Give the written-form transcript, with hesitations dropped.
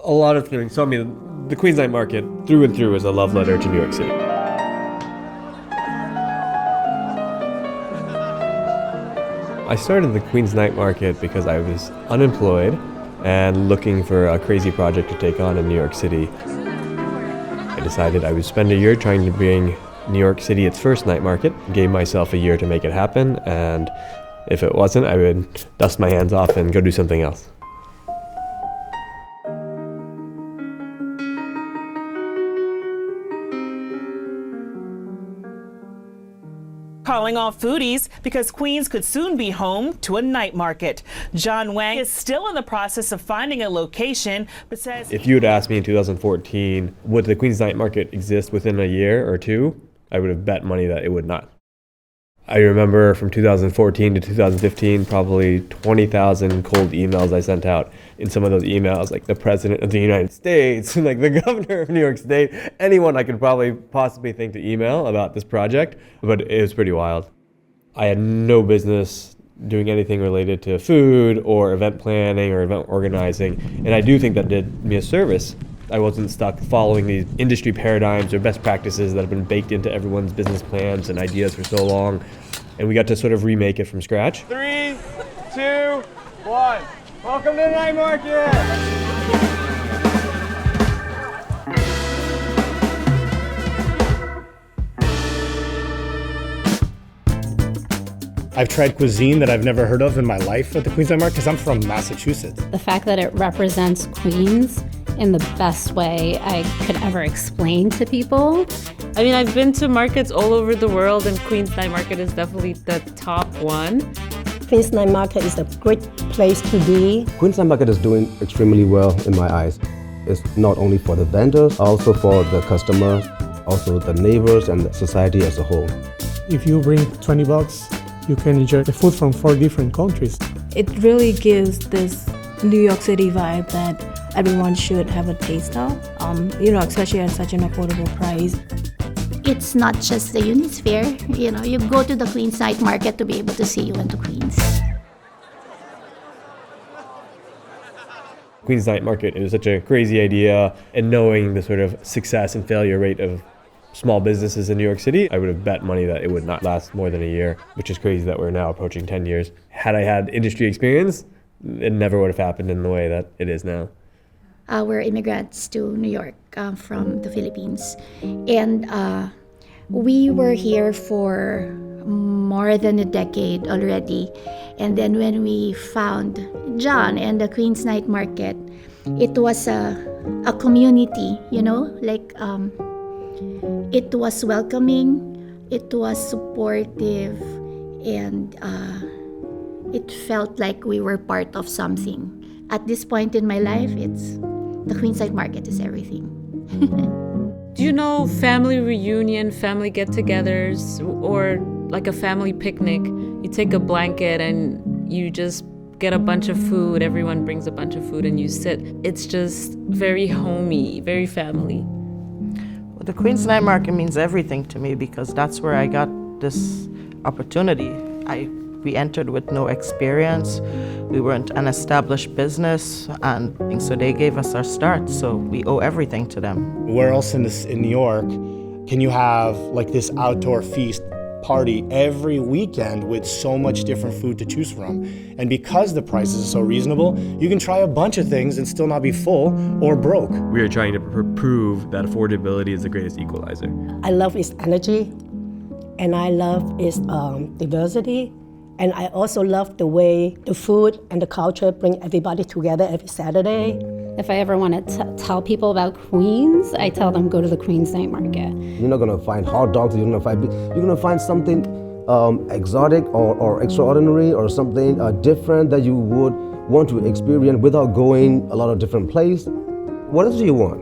A lot of things. So I mean, the Queens Night Market through and through is a love letter to New York City. I started the Queens Night Market because I was unemployed and looking for a crazy project to take on in New York City. I decided I would spend a year trying to bring New York City its first night market, gave myself a year to make it happen, and if it wasn't, I would dust my hands off and go do something else. Calling all foodies because Queens could soon be home to a night market. John Wang is still in the process of finding a location, but says if you had asked me in 2014, would the Queens Night Market exist within a year or two, I would have bet money that it would not. I remember from 2014 to 2015, probably 20,000 cold emails I sent out. In some of those emails, like the President of the United States, like the Governor of New York State, anyone I could probably possibly think to email about this project, but it was pretty wild. I had no business doing anything related to food or event planning or event organizing, and I do think that did me a service. I wasn't stuck following these industry paradigms or best practices that have been baked into everyone's business plans and ideas for so long, and we got to sort of remake it from scratch. 3, 2, 1. Welcome to the Night Market! I've tried cuisine that I've never heard of in my life at the Queens Night Market because I'm from Massachusetts. The fact that it represents Queens in the best way I could ever explain to people. I mean, I've been to markets all over the world, and Queens Night Market is definitely the top one. Queens Night Market is a great place to be. Queens Night Market is doing extremely well in my eyes. It's not only for the vendors, also for the customers, also the neighbors and the society as a whole. If you bring $20, you can enjoy the food from 4 different countries. It really gives this New York City vibe that everyone should have a taste of, especially at such an affordable price. It's not just the Unisphere, you go to the Queens Night Market to be able to see you into Queens. Queens Night Market is such a crazy idea, and knowing the sort of success and failure rate of small businesses in New York City, I would have bet money that it would not last more than a year, which is crazy that we're now approaching 10 years. Had I had industry experience, it never would have happened in the way that it is now. We're immigrants to New York from the Philippines, and we were here for more than a decade already. And then when we found John and the Queens Night Market, it was a community, it was welcoming, it was supportive, and it felt like we were part of something. At this point in my life, the Queens Night Market is everything. Do you know family reunion, family get-togethers, or like a family picnic? You take a blanket and you just get a bunch of food. Everyone brings a bunch of food and you sit. It's just very homey, very family. Well, the Queens Night Market means everything to me because that's where I got this opportunity. We entered with no experience. We weren't an established business, and so they gave us our start, so we owe everything to them. Where else in New York can you have like this outdoor feast party every weekend with so much different food to choose from? And because the prices are so reasonable, you can try a bunch of things and still not be full or broke. We are trying to prove that affordability is the greatest equalizer. I love its energy, and I love its diversity. And I also love the way the food and the culture bring everybody together every Saturday. If I ever want to tell people about Queens, I tell them go to the Queens Night Market. You're not gonna find hot dogs, you're gonna find something exotic or extraordinary or something different that you would want to experience without going a lot of different places. What else do you want?